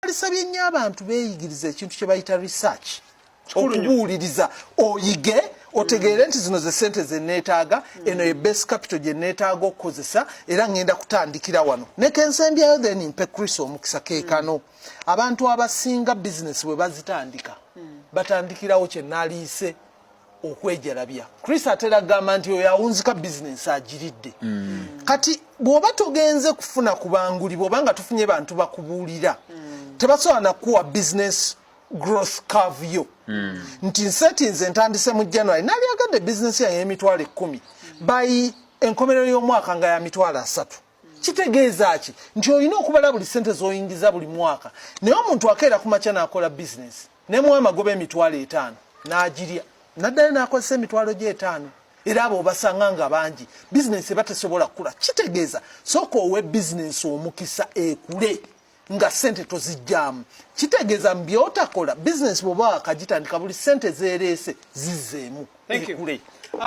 alisabye nnyo abantu beeyigiriza ekintu kye bayita research okubuuliriza oyige otegeere nti zino ze sente ze neetaaga eno ye base capital gye neetaaga okukozesa era ngenda kutandikira wano ne kensembyayo then mpe Chris omukisa keekano abantu abasinga business bwe bazitandika batandikirawo kye naaliise okwejalabya. Chris atera gamba nti oyo awunzika business agiridde kati bw'oba togenze kufuna kubanguli bw'oba nga tufunye bantu bakubuulira tebasobola nakuwa business growth curve yo nti nze ntandise mu January nali agadde business yange emitwalo 10 by enkomerero y'omwaka nga ya mitwalo 3 kitegeeza ki nti olina okubala buli sente z'oyingiza buli mwaka naye omuntu akeera ku makya n'akola business ne muwa amagoba emitwalo 5 n'agirya naddala n'akozesa emitwalo gye 5 era abo obasanga nga bangi business eba tesobola kukula kitegeeza sooka owe business omukisa ekule nga sente tozijjaamu kitegeeza mbyotakola business bw'oba wakagitandika buli sente zeereese zizzeemu ekule.